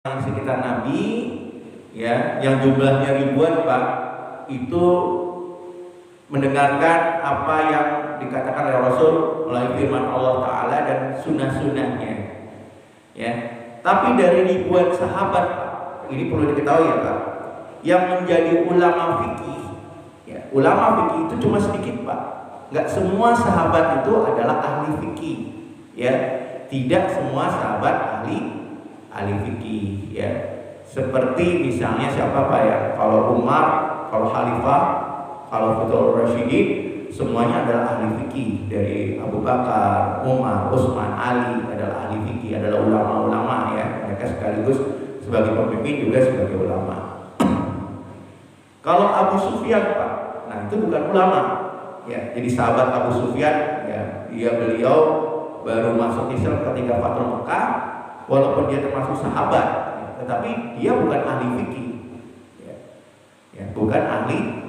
sekitar Nabi, ya, yang jumlahnya ribuan, Pak, itu mendengarkan apa yang dikatakan oleh Rasul melalui firman Allah Ta'ala dan sunnah-sunnahnya, ya. Tapi dari ribuan sahabat, Pak, ini perlu diketahui ya, Pak, yang menjadi ulama fikih, ya, ulama fikih itu cuma sedikit, Pak. Nggak semua sahabat itu adalah ahli fikih, ya. Tidak semua sahabat ahli fikih, ya. Seperti misalnya siapa, Pak, ya? Kalau Umar, kalau Khalifah, kalau Khulafaur Rasyidin, semuanya adalah ahli fikih. Dari Abu Bakar, Umar, Utsman, Ali adalah ahli fikih, adalah ulama-ulama, ya. Mereka sekaligus sebagai pemimpin juga sebagai ulama. Kalau Abu Sufyan, Pak, nah itu bukan ulama, ya. Jadi sahabat Abu Sufyan, ya, beliau baru masuk Islam ketika Fathul Mekah, walaupun dia termasuk sahabat, ya, tetapi dia bukan ahli fikih, ya, bukan ahli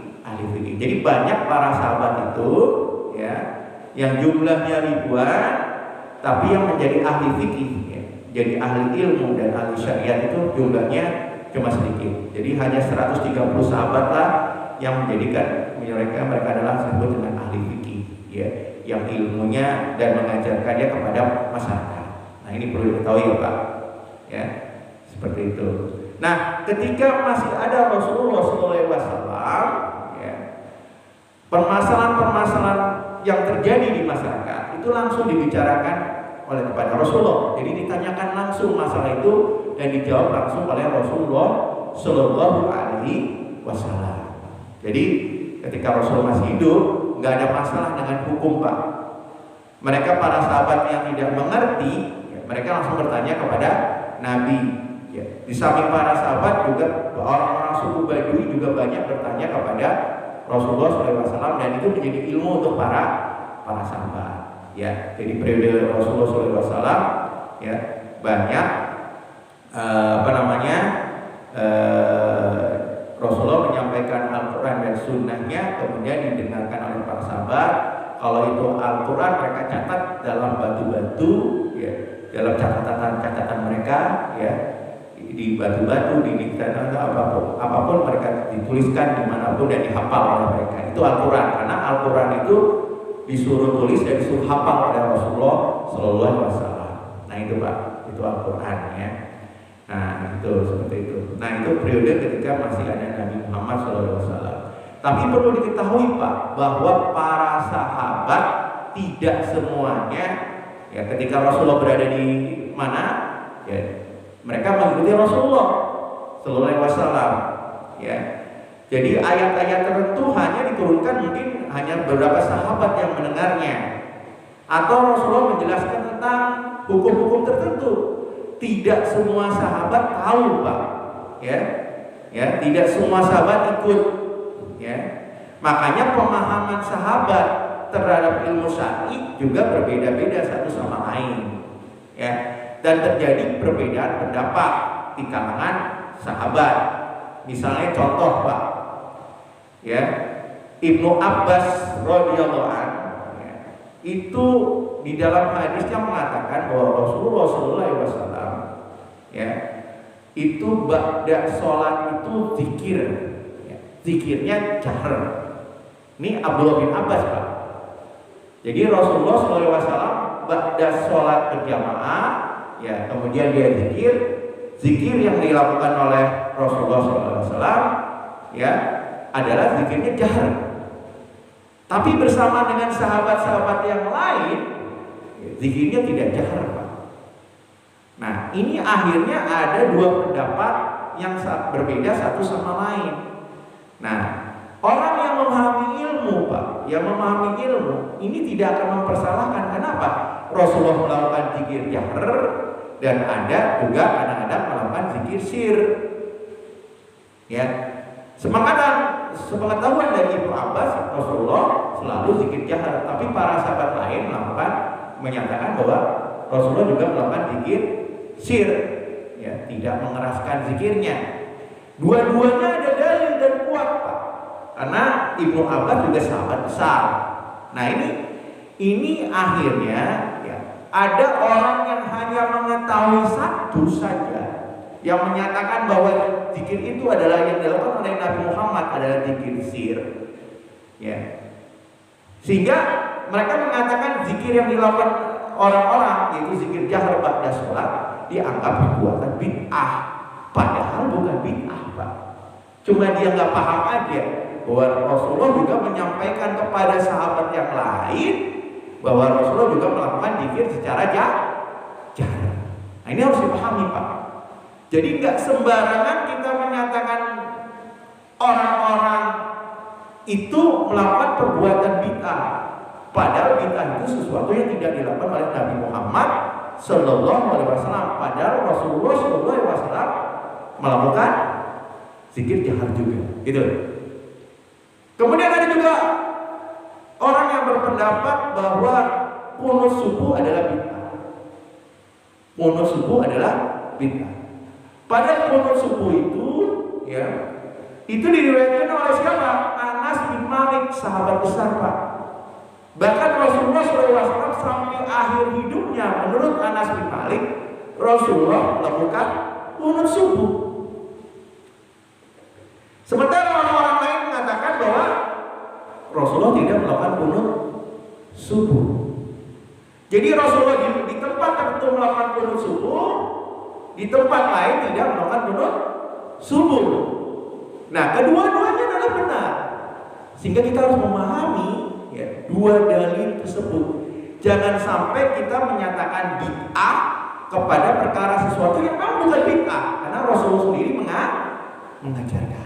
fikih. Jadi banyak para sahabat itu, ya, yang jumlahnya ribuan, tapi yang menjadi ahli fikih, ya, jadi ahli ilmu dan ahli syariat itu jumlahnya cuma sedikit. Jadi hanya 130 sahabat lah yang menjadikan mereka adalah disebut dengan ahli fikih, ya, yang ilmunya dan mengajarkannya kepada masyarakat. Nah, ini perlu diketahui ya, Pak, ya, seperti itu. Nah, ketika masih ada Rasulullah SAW, ya, permasalahan-permasalahan yang terjadi di masyarakat itu langsung dibicarakan oleh kepada Rasulullah. Jadi ditanyakan langsung masalah itu dan dijawab langsung oleh Rasulullah Shallallahu Alaihi Wasallam. Jadi ketika Rasul masih hidup, nggak ada masalah dengan hukum, Pak. Mereka para sahabat yang tidak mengerti, ya, mereka langsung bertanya kepada Nabi. Ya. Di samping para sahabat juga orang-orang suku Badui juga banyak bertanya kepada Rasulullah SAW, dan itu menjadi ilmu untuk para sahabat. Ya, jadi periode Rasulullah SAW, ya, banyak Rasulullah menyampaikan Al-Quran dan sunnahnya, kemudian didengarkan oleh para sahabat. Kalau itu Al-Quran mereka catat dalam batu-batu, ya, dalam catatan mereka, ya, di batu-batu, di tanah, apapun mereka dituliskan dimanapun dan dihafal oleh mereka. Itu Al-Quran, karena Al-Quran itu disuruh tulis dan disuruh hafal oleh Rasulullah Sallallahu Alaihi Wasallam. Nah itu, Pak, itu Al-Quran, ya. Nah itu seperti itu. Nah itu periode ketika masih ada Nabi Muhammad SAW. Tapi perlu diketahui, Pak, bahwa para sahabat tidak semuanya, ya, ketika Rasulullah berada di mana, ya, mereka mengikuti Rasulullah Sallallahu Alaihi Wasallam, ya. Jadi ayat-ayat tertentu hanya diturunkan mungkin hanya beberapa sahabat yang mendengarnya, atau Rasulullah menjelaskan tentang hukum-hukum tertentu. Tidak semua sahabat tahu, Pak, ya, tidak semua sahabat ikut, ya. Makanya pemahaman sahabat terhadap ilmu syar'i juga berbeda-beda satu sama lain, ya, dan terjadi perbedaan pendapat di kalangan sahabat. Misalnya contoh, Pak, ya, Ibnu Abbas radhiyallahu anhu, ya, itu di dalam hadisnya mengatakan bahwa Rasulullah SAW, ya, itu ba'da sholat itu zikir, ya, zikirnya jahar. Ini Abdullah bin Abbas, Pak. Jadi Rasulullah SAW ba'da sholat berjamaah, ya, kemudian dia zikir yang dilakukan oleh Rasulullah SAW, ya, adalah zikirnya jahar. Tapi bersama dengan sahabat-sahabat yang lain, zikirnya tidak jahar, Pak. Nah, ini akhirnya ada dua pendapat yang berbeda satu sama lain. Nah, orang yang memahami ilmu, Pak, yang memahami ilmu ini tidak akan mempersalahkan. Kenapa? Rasulullah melakukan zikir jahar dan ada juga kadang-kadang melakukan zikir sir. Ya, sepengetahuan dari Ibnu Abbas, Rasulullah selalu zikir jahar, tapi para sahabat lain menyatakan bahwa Rasulullah juga melakukan zikir sir, ya, tidak mengeraskan zikirnya. Dua-duanya ada dalil dan kuat, Pak, karena Ibnu Abbas juga sahabat besar. Nah ini akhirnya, ya, ada orang yang hanya mengetahui satu saja, yang menyatakan bahwa zikir itu adalah yang dilakukan oleh Nabi Muhammad adalah zikir sir. Ya. Sehingga mereka mengatakan zikir yang dilakukan orang-orang yaitu zikir jahar ba'da sholat dianggap perbuatan bid'ah. Padahal bukan bid'ah, Pak. Cuma dia nggak paham aja bahwa Rasulullah juga menyampaikan kepada sahabat yang lain bahwa Rasulullah juga melakukan zikir secara jahar. Nah, ini harus dipahami, Pak. Jadi nggak sembarangan kita menyatakan orang-orang itu melakukan perbuatan bid'ah. Padahal bid'ah itu sesuatu yang tidak dilakukan oleh Nabi Muhammad Sallallahu Alaihi Wasallam. Padahal Rasulullah Sallallahu Alaihi Wasallam melakukan zikir jahar juga, gitu. Kemudian ada juga orang yang berpendapat bahwa qunut subuh adalah bid'ah. Qunut subuh adalah bid'ah. Padahal qunut subuh itu, ya, itu diriwayatkan oleh siapa? Anas bin Malik, sahabat besar, Pak. Bahkan Rasulullah SAW sampai akhir hidupnya, menurut Anas bin Malik, Rasulullah melakukan qunut subuh. Sementara orang-orang lain mengatakan bahwa Rasulullah tidak melakukan qunut subuh. Jadi Rasulullah di tempat tertentu melakukan qunut subuh, di tempat lain tidak melakukan qunut subuh. Nah, kedua-duanya adalah benar. Sehingga kita harus memahami ya, dua dalil tersebut. Jangan sampai kita menyatakan bid'ah kepada perkara sesuatu yang memang bukan bid'ah, karena Rasulullah sendiri mengajarkan.